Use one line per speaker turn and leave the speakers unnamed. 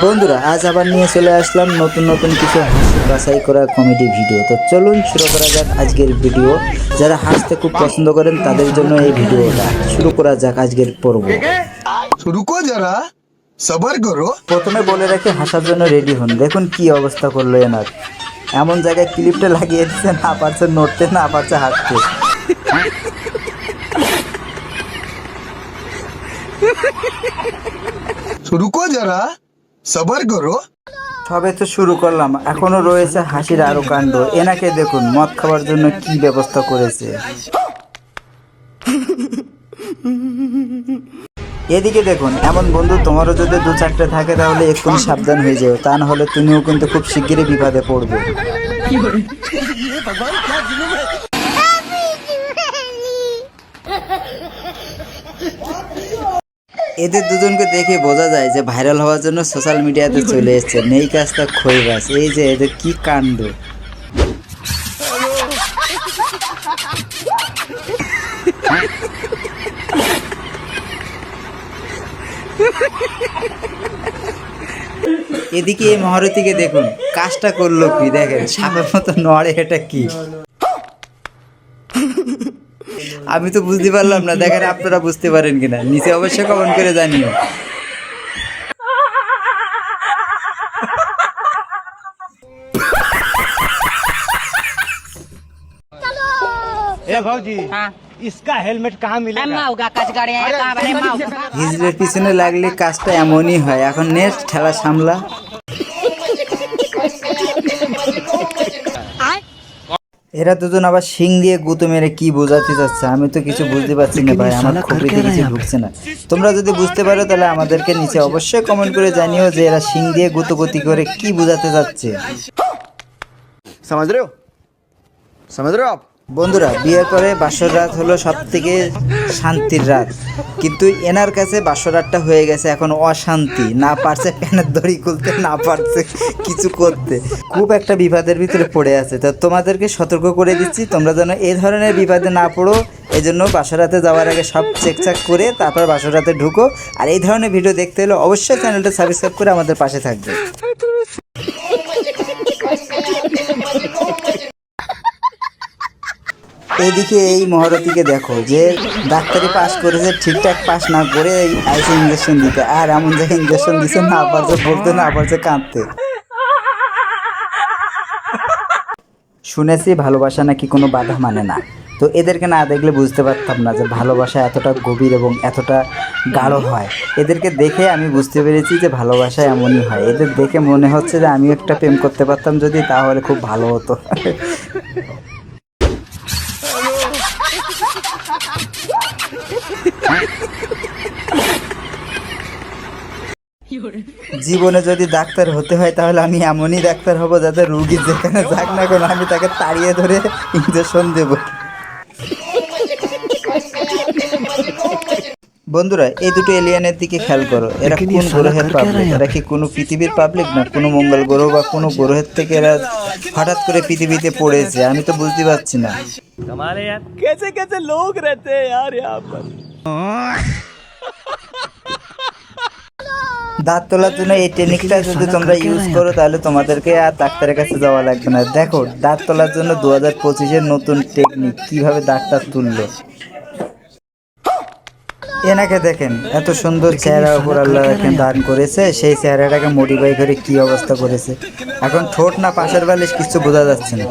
বন্ধুরা আজ আবার নিয়ে চলে আসলাম নতুন নতুন কিছু হাসি বাছাই করা কমেডি ভিডিও। তো চলুন শুরু করা যাক আজকের ভিডিও। যারা হাসতে খুব পছন্দ করেন তাদের জন্য এই ভিডিওটা। শুরু করা যাক আজকের পর্ব।
রুকো যারা, সবার করো।
প্রথমে বলে রাখি হাসার জন্য রেডি হন। দেখুন কি অবস্থা করলো এনার। এমন জায়গায় ক্লিপটা লাগিয়ে দিচ্ছে, না পারছে নড়তে, না পারছে হাঁটতে।
রুকো যারা, সবার করো।
সবে তো শুরু করলাম, এখনো রয়েছে হাসির আরো কাণ্ড। এনাকে দেখুন মদ খাওয়ার জন্য কি ব্যবস্থা করেছে। এদিকে দেখুন, এমন বন্ধু তোমারও যদি দু চারটে থাকে তাহলে এক্ষুনি সাবধান হয়ে যাও, তা না হলে তুমিও কিন্তু খুব শিগগিরই বিপদে পড়বে। এদের দুজনকে দেখে বোঝা যায় যে ভাইরাল হওয়ার জন্য সোশ্যাল মিডিয়াতে চলে এসছে। নেই কাজটা খইবাস। এই যে এদের কি কাণ্ড। এদিকে এই মহারথীকে দেখুন কাজটা করলো কি, দেখেন সাপের মতো নড়ে। এটা কি আমি তো বুঝতে পারলাম না, দেখেন আপনারা বুঝতে পারেন কিনা নিচে অবশ্যই কমেন্ট করে জানিও।
ए भाजी हाँ? इसका हेलमेट कहाँ मिलेगा?
হিজড়ের পিছনে লাগলে কাজটা এমনই হয়। এখন নেক্সট খেলা সামলা। এরা দুজন আবার শিং দিয়ে গুঁতো মেরে কি বোঝাতে চাচ্ছে আমি তো কিছু বুঝতে পারছি না ভাই। আমার খুবইতে কিছু ঢুকছে না। তোমরা যদি বুঝতে পারো তাহলে আমাদেরকে নিচে অবশ্যই কমেন্ট করে জানিও যে এরা শিং দিয়ে গুঁতোগুতি করে কি বোঝাতে চাচ্ছে।
समझ रहे हो? समझ रहे हो आप?
বন্ধুরা বিয়ের পরে বাসর রাত হলো সব থেকে শান্তির রাত, কিন্তু এনার কাছে বাসর রাতটা হয়ে গেছে এখন অশান্তি। না পারছে প্যানের দড়ি খুলতে, না পারছে কিছু করতে। খুব একটা বিপদের ভিতরে পড়ে আছে। তো তোমাদেরকে সতর্ক করে দিচ্ছি তোমরা যেন এই ধরনের বিপদে না পড়ো। এই জন্য বাসর রাতে যাওয়ার আগে সব চেকচাক করে তারপর বাসর রাতে ঢুকো। আর এই ধরনের ভিডিও দেখতে হলে অবশ্যই চ্যানেলটা সাবস্ক্রাইব করে আমাদের পাশে থাকবে। এইদিকে এই মহারথীকে দেখো যে ডাক্তারি পাস করেছে, ঠিকঠাক পাস না করে আইসে ইঞ্জেকশন দিতে। আর এমন জায়গায় ইঞ্জেকশন দিচ্ছে না পারছে বলতে, না পারছে কাঁদতে। শুনেছি ভালোবাসা নাকি কোনো বাধা মানে না। তো এদেরকে না দেখলে বুঝতে পারতাম না যে ভালোবাসা এতটা গভীর এবং এতটা গাঢ় হয়। এদেরকে দেখে আমি বুঝতে পেরেছি যে ভালোবাসা এমনই হয়। এদের দেখে মনে হচ্ছে যে আমি একটা প্রেম করতে পারতাম যদি, তাহলে খুব ভালো হতো। জীবনে যদি ডাক্তার হতে হয় তাহলে আমি এমনই ডাক্তার হব যাতে রুগী যেখানে যাক না কেন আমি তাকে তাড়িয়ে ধরে ইঞ্জেকশন দেব। বন্ধুরা এই দুটো এলিয়েনের দিকে খেয়াল করো। এরা কোন গ্রহের পাবলিক? এরা কি কোনো পৃথিবীর পাবলিক না কোনো মঙ্গল গ্রহ বা কোনো গ্রহের থেকে এরা হঠাৎ করে পৃথিবীতে পড়েছে? আমি তো বুঝতে পারছি না।
कमाल है यार, कैसे कैसे लोग रहते हैं यार यहाँ पर।
দাঁত তোলার জন্য এই টেকনিকটা যদি তোমরা ইউজ করো তাহলে তোমাদেরকে আর ডাক্তারের কাছে যাওয়া লাগবে না। দেখো দাঁত তোলার জন্য 2025-এর নতুন টেকনিক কিভাবে দাঁতটা তুললো। এনাকে দেখেন এত সুন্দর চেহারা উপর আল্লাহ এখন দান করেছে, সেই চেহারাটাকে মডিফাই করে কি অবস্থা করেছে। এখন ঠোঁট না পাশের বালিশ কিছু বোঝা যাচ্ছে না।